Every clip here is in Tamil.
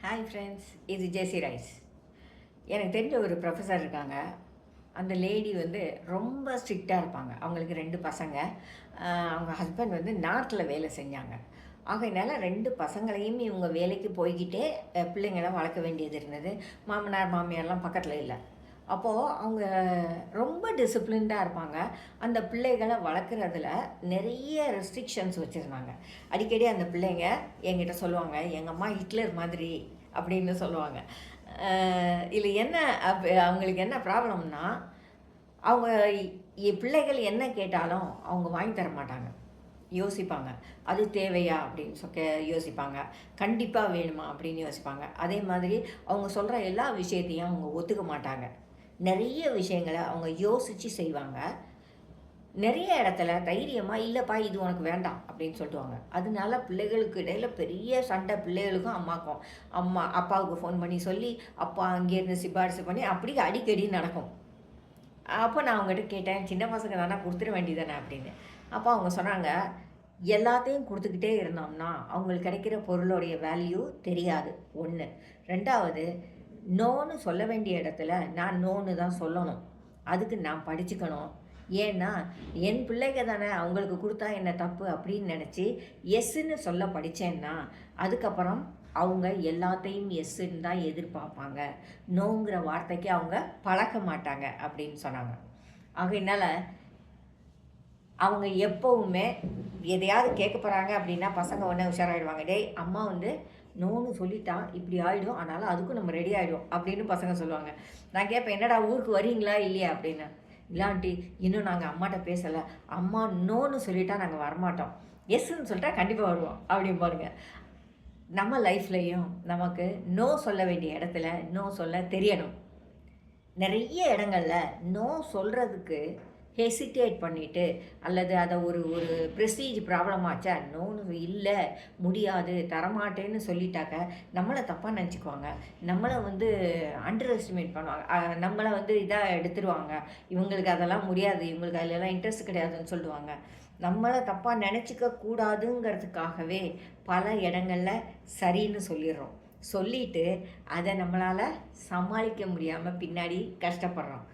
ஹாய் ஃப்ரெண்ட்ஸ், இது ஜெசி ரைஸ். எனக்கு தெரிஞ்ச ஒரு ப்ரொஃபஸர் இருக்காங்க. அந்த லேடி வந்து ரொம்ப ஸ்ட்ரிக்டாக இருப்பாங்க. அவங்களுக்கு 2 பசங்க. அவங்க ஹஸ்பண்ட் வந்து நார்த்தில் வேலை செஞ்சாங்க. ஆகையினால 2 பசங்களையும் இவங்க வேலைக்கு போய்க்கிட்டே பிள்ளைங்கள வளர்க்க வேண்டியது இருந்தது. மாமனார், மாமியார்லாம் பக்கத்தில் இல்லை. அப்போது அவங்க ரொம்ப டிசிப்ளின்டாக இருப்பாங்க. அந்த பிள்ளைகளை வளர்க்குறதுல நிறைய ரெஸ்ட்ரிக்ஷன்ஸ் வச்சுருந்தாங்க. அடிக்கடி அந்த பிள்ளைங்க என்கிட்ட சொல்லுவாங்க, எங்கள் அம்மா ஹிட்லர் மாதிரி அப்படின்னு சொல்லுவாங்க. இதில் என்ன அவங்களுக்கு என்ன ப்ராப்ளம்னா, அவங்க பிள்ளைகள் என்ன கேட்டாலும் அவங்க வாங்கி தர மாட்டாங்க. யோசிப்பாங்க. அது தேவையா அப்படின்னு யோசிப்பாங்க. கண்டிப்பாக வேணுமா அப்படின்னு யோசிப்பாங்க. அதே மாதிரி அவங்க சொல்கிற எல்லா விஷயத்தையும் அவங்க ஒத்துக்க மாட்டாங்க. நிறைய விஷயங்களை அவங்க யோசித்து செய்வாங்க. நிறைய இடத்துல தைரியமாக இல்லைப்பா இது உனக்கு வேண்டாம் அப்படின்னு சொல்லிட்டுவாங்க. அதனால பிள்ளைகளுக்கு இடையில் பெரிய சண்டை, பிள்ளைகளுக்கும் அம்மாக்கும். அப்பாவுக்கு ஃபோன் பண்ணி சொல்லி அப்பா அங்கேருந்து சிபாரிசு பண்ணி அப்படி அடிக்கடி நடக்கும். அப்போ நான் அவங்ககிட்ட கேட்டேன், சின்ன பசங்க தானே கொடுத்துட வேண்டியதானே அப்படின்னு. அப்போ அவங்க சொன்னாங்க, எல்லாத்தையும் கொடுத்துக்கிட்டே இருந்தோம்னா அவங்களுக்கு கிடைக்கிற பொருளுடைய வேல்யூ தெரியாது. 1. 2வது, நோன்னு சொல்ல வேண்டிய இடத்துல நான் நோன்னு தான் சொல்லணும். அதுக்கு நான் படிச்சுக்கணும். ஏன்னா என் பிள்ளைங்க தானே, அவங்களுக்கு கொடுத்தா என்ன தப்பு அப்படின்னு நினச்சி எஸ்ன்னு சொல்ல படித்தேன்னா அதுக்கப்புறம் அவங்க எல்லாத்தையும் எஸ்ன்னு தான் எதிர்பார்ப்பாங்க. நோங்கிற வார்த்தைக்கு அவங்க பழக்க மாட்டாங்க அப்படின்னு சொன்னாங்க. ஆகையினால அவங்க எப்போவுமே எதையாவது கேட்க போகிறாங்க அப்படின்னா பசங்க உடனே உஷாராயிடுவாங்க. டேய் அம்மா வந்து நோன்னு சொல்லிட்டான், இப்படி ஆகிடும், அதனால் அதுக்கும் நம்ம ரெடி ஆகிடும் அப்படின்னு பசங்க சொல்லுவாங்க. நான் கேட்பேன், என்னடா ஊருக்கு வரீங்களா இல்லையா அப்படின்னு. இல்லாண்டி இன்னும் நாங்கள் அம்மாட்ட பேசலை, அம்மா நோன்னு சொல்லிட்டா நாங்கள் வரமாட்டோம், எஸ்ன்னு சொல்லிட்டா கண்டிப்பாக வருவோம் அப்படின்னு பாருங்க. நம்ம லைஃப்லையும் நமக்கு நோ சொல்ல வேண்டிய இடத்துல நோ சொல்ல தெரியணும். நிறைய இடங்களில் நோ சொல்கிறதுக்கு ஹெசிடேட் பண்ணிவிட்டு அல்லது அதை ஒரு ஒரு ப்ரெஸ்டீஜ் ப்ராப்ளம் ஆச்சா, நோன்னு இல்லை, முடியாது, தரமாட்டேன்னு சொல்லிட்டாக்க நம்மளை தப்பாக நினச்சிக்குவாங்க. நம்மளை வந்து அண்டர் எஸ்டிமேட் பண்ணுவாங்க. நம்மளை வந்து இதாக எடுத்துருவாங்க. இவங்களுக்கு அதெல்லாம் முடியாது, இவங்களுக்கு அதிலெல்லாம் இன்ட்ரெஸ்ட் கிடையாதுன்னு சொல்லுவாங்க. நம்மளை தப்பாக நினச்சிக்க கூடாதுங்கிறதுக்காகவே பல இடங்களில் சரின்னு சொல்லிடுறோம். சொல்லிவிட்டு அதை நம்மளால் சமாளிக்க முடியாமல் பின்னாடி கஷ்டப்படுறோம்.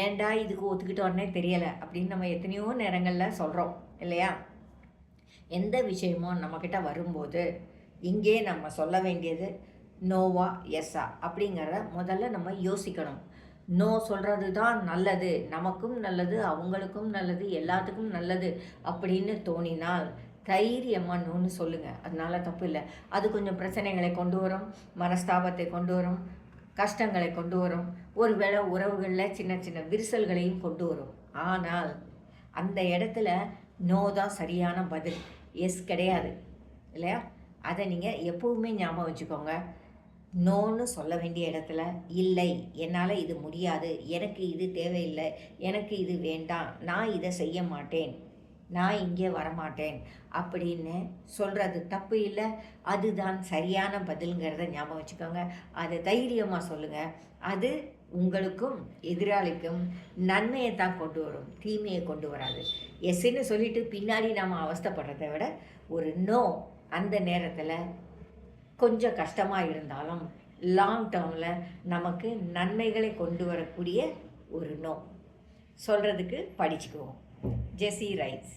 ஏன்டா இதுக்கு ஒத்துக்கிட்டோன்னே தெரியலை அப்படின்னு நம்ம எத்தனையோ நேரங்களில் சொல்கிறோம் இல்லையா? எந்த விஷயமும் நம்மக்கிட்ட வரும்போது இங்கே நம்ம சொல்ல வேண்டியது நோவா எஸ்ஸா அப்படிங்கிறத முதல்ல நம்ம யோசிக்கணும். நோ சொல்கிறது தான் நல்லது, நமக்கும் நல்லது, அவங்களுக்கும் நல்லது, எல்லாத்துக்கும் நல்லது அப்படின்னு தோணினால் தைரியமாக நோன்னு சொல்லுங்கள். அதனால தப்பு இல்லை. அது கொஞ்சம் பிரச்சனைகளை கொண்டு வரும், மனஸ்தாபத்தை கொண்டு வரும், கஷ்டங்களை கொண்டு வரும், ஒருவேளை உறவுகளில் சின்ன சின்ன விரிசல்களையும் கொண்டு வரும். ஆனால் அந்த இடத்துல நோ தான் சரியான பதில், எஸ் கிடையாது இல்லையா? அதை நீங்கள் எப்போவுமே ஞாபகம் வச்சுக்கோங்க. நோன்னு சொல்ல வேண்டிய இடத்துல இல்லை, என்னால் இது முடியாது, எனக்கு இது தேவையில்லை, எனக்கு இது வேண்டாம், நான் இதை செய்ய மாட்டேன், நான் இங்கே வரமாட்டேன் அப்படின்னு சொல்கிறது தப்பு இல்லை. அதுதான் சரியான பதிலுங்கிறத ஞாபகம் வச்சுக்கோங்க. அதை தைரியமாக சொல்லுங்கள். அது உங்களுக்கும் எதிராளிக்கும் நன்மையை தான் கொண்டு வரும், தீமையை கொண்டு வராது. எஸ்ன்னு சொல்லிவிட்டு பின்னாடி நாம் அவஸ்தைப்படுறதை விட ஒரு நோ அந்த நேரத்தில் கொஞ்சம் கஷ்டமாக இருந்தாலும் லாங் டேர்மில் நமக்கு நன்மைகளை கொண்டு வரக்கூடிய ஒரு நோ சொல்கிறதுக்கு படிச்சுக்குவோம். ஜெசி ரைட்ஸ்.